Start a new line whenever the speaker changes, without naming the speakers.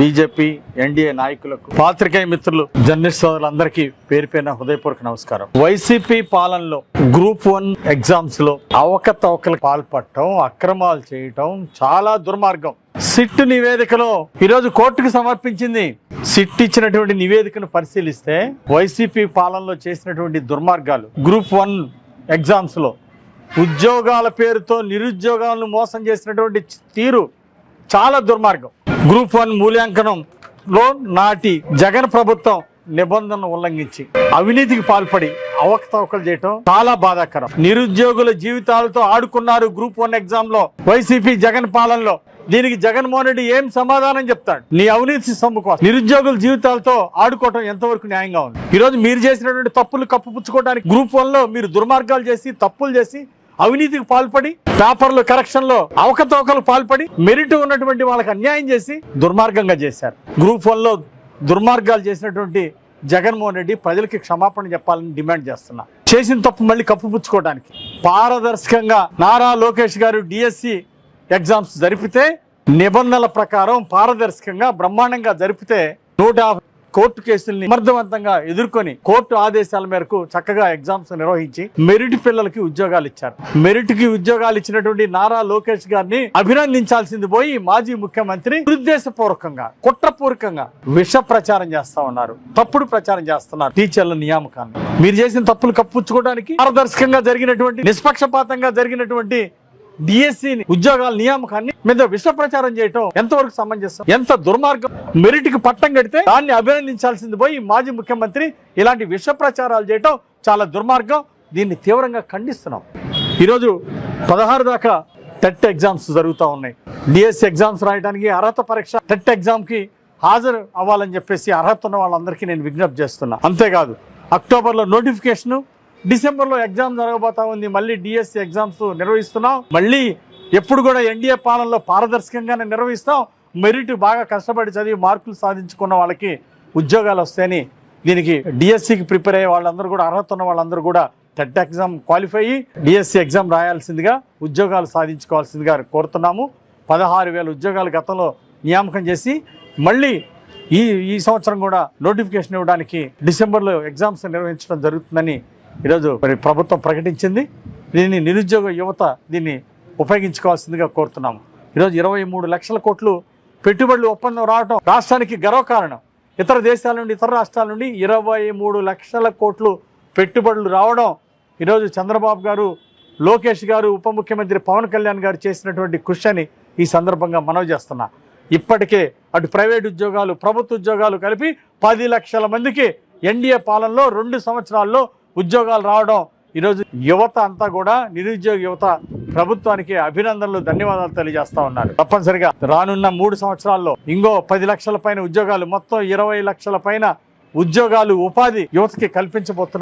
BJP NDA నాయకులకు, పాత్రికేయ మిత్రులు, జర్నలిస్ట్ సోదరులందరికీ పేరు పేరున హృదయపూర్వక నమస్కారం. వైసీపీ పాలనలో గ్రూప్ 1 ఎగ్జామ్స్ లో అవకతవకలకు పాల్పడటం, అక్రమాలు చేయటం చాలా దుర్మార్గం. సిట్ నివేదికలో ఈరోజు కోర్టుకు సమర్పించింది. సిట్ ఇచ్చినటువంటి నివేదికను పరిశీలిస్తే వైసీపీ పాలనలో చేసినటువంటి దుర్మార్గాలు, గ్రూప్ 1 ఎగ్జామ్స్ లో ఉద్యోగాల పేరుతో నిరుద్యోగాలను మోసం చేసినటువంటి తీరు చాలా దుర్మార్గం. గ్రూప్ 1 మూల్యాంకనంలో నాటి జగన్ ప్రభుత్వం నిబంధనలు ఉల్లంఘించి అవినీతికి పాల్పడి అవకతవకలు చేయటం చాలా బాధాకరం. నిరుద్యోగుల జీవితాలతో ఆడుకున్నారు గ్రూప్ 1 ఎగ్జామ్ లో వైసీపీ జగన్ పాలనలో. దీనికి జగన్మోహన్ రెడ్డి ఏం సమాధానం చెప్తాడు? నీ అవినీతి సొమ్ము కోసం నిరుద్యోగుల జీవితాలతో ఆడుకోవటం ఎంతవరకు న్యాయంగా ఉంది? ఈరోజు మీరు చేసినటువంటి తప్పులు కప్పుపుచ్చుకోవడానికి గ్రూప్ 1 లో మీరు దుర్మార్గాలు చేసి, తప్పులు చేసి, అవినీతికి పాల్పడి, పేపర్లు కరెక్షన్లో అవకతవకలు పాల్పడి, మెరిట్ ఉన్నటువంటి వాళ్ళకి అన్యాయం చేసి దుర్మార్గంగా చేశారు. గ్రూప్ 1 లో దుర్మార్గాలు చేసినటువంటి జగన్మోహన్ రెడ్డి ప్రజలకి క్షమాపణ చెప్పాలని డిమాండ్ చేస్తున్నా. చేసిన తప్పు మళ్ళీ కప్పుపుచ్చుకోవడానికి పారదర్శకంగా నారా లోకేష్ గారు డిఎస్సి ఎగ్జామ్స్ జరిపితే, నిబంధనల ప్రకారం పారదర్శకంగా బ్రహ్మాండంగా జరిపితే 150 కోర్టు కేసుల్ని సమర్థవంతంగా ఎదుర్కొని కోర్టు ఆదేశాల మేరకు చక్కగా ఎగ్జామ్స్ నిర్వహించి మెరిట్ పిల్లలకి ఉద్యోగాలు ఇచ్చారు. మెరిట్ కి ఉద్యోగాలు ఇచ్చినటువంటి నారా లోకేష్ గారిని అభినందించాల్సింది పోయి మాజీ ముఖ్యమంత్రి ఉద్దేశపూర్వకంగా, కుట్రపూర్వకంగా విష ప్రచారం చేస్తా ఉన్నారు, తప్పుడు ప్రచారం చేస్తున్నారు. టీచర్ల నియామకాన్ని మీరు చేసిన తప్పులు కప్పుచ్చుకోవడానికి పారదర్శకంగా జరిగినటువంటి, నిష్పక్షపాతంగా జరిగినటువంటి డిఎస్సి ఉద్యోగాల నియామకాన్ని మీద విష ప్రచారం చేయటం ఎంతవరకు సమంజసం? ఎంత దుర్మార్గం! మెరిట్ కి పట్టం కడితే దాన్ని అభినందించాల్సింది పోయి మాజీ ముఖ్యమంత్రి ఇలాంటి విష ప్రచారాలు చేయటం చాలా దుర్మార్గం. దీన్ని తీవ్రంగా ఖండిస్తున్నాం. ఈరోజు 16 దాకా టెట్ ఎగ్జామ్స్ జరుగుతూ ఉన్నాయి. డిఎస్సి ఎగ్జామ్స్ రాయడానికి అర్హత పరీక్ష, టెట్ ఎగ్జామ్ కి హాజరు అవ్వాలని చెప్పేసి అర్హత ఉన్న వాళ్ళందరికీ నేను విజ్ఞప్తి చేస్తున్నా. అంతేకాదు, అక్టోబర్లో నోటిఫికేషన్, డిసెంబర్లో ఎగ్జామ్ జరగబోతా ఉంది. మళ్ళీ డిఎస్సి ఎగ్జామ్స్ నిర్వహిస్తున్నాం. మళ్ళీ ఎప్పుడు కూడా ఎన్డీఏ పాలనలో పారదర్శకంగానే నిర్వహిస్తాం. మెరిట్ బాగా కష్టపడి చదివి మార్కులు సాధించుకున్న వాళ్ళకి ఉద్యోగాలు వస్తాయని, దీనికి డిఎస్సికి ప్రిపేర్ అయ్యే వాళ్ళందరూ కూడా, అర్హత ఉన్న వాళ్ళందరూ కూడా టెట్ ఎగ్జామ్ క్వాలిఫై అయ్యి డిఎస్సి ఎగ్జామ్ రాయాల్సిందిగా, ఉద్యోగాలు సాధించుకోవాల్సిందిగా కోరుతున్నాము. 16,000 ఉద్యోగాలు గతంలో నియామకం చేసి మళ్ళీ ఈ సంవత్సరం కూడా నోటిఫికేషన్ ఇవ్వడానికి డిసెంబర్లో ఎగ్జామ్స్ నిర్వహించడం జరుగుతుందని ఈరోజు ప్రభుత్వం ప్రకటించింది. దీన్ని నిరుద్యోగ యువత దీన్ని ఉపయోగించుకోవాల్సిందిగా కోరుతున్నాము. ఈరోజు 23 లక్షల కోట్లు పెట్టుబడులు ఒప్పందం రావడం రాష్ట్రానికి గర్వకారణం. ఇతర దేశాల నుండి, ఇతర రాష్ట్రాల నుండి 23 లక్షల కోట్లు పెట్టుబడులు రావడం ఈరోజు చంద్రబాబు గారు, లోకేష్ గారు, ఉప ముఖ్యమంత్రి పవన్ కళ్యాణ్ గారు చేసినటువంటి కృషి అని ఈ సందర్భంగా మనవి చేస్తున్నా. ఇప్పటికే అటు ప్రైవేట్ ఉద్యోగాలు, ప్రభుత్వ ఉద్యోగాలు కలిపి 10 లక్షల మందికి ఎన్డీఏ పాలనలో 2 సంవత్సరాల్లో ఉద్యోగాలు రావడం, ఈరోజు యువత అంతా కూడా, నిరుద్యోగ యువత ప్రభుత్వానికి అభినందనలు, ధన్యవాదాలు తెలియజేస్తా ఉన్నారు. తప్పనిసరిగా రానున్న 3 సంవత్సరాల్లో ఇంకో 10 లక్షల పైన ఉద్యోగాలు, మొత్తం 20 లక్షల పైన ఉద్యోగాలు, ఉపాధి యువతకి కల్పించబోతున్నారు.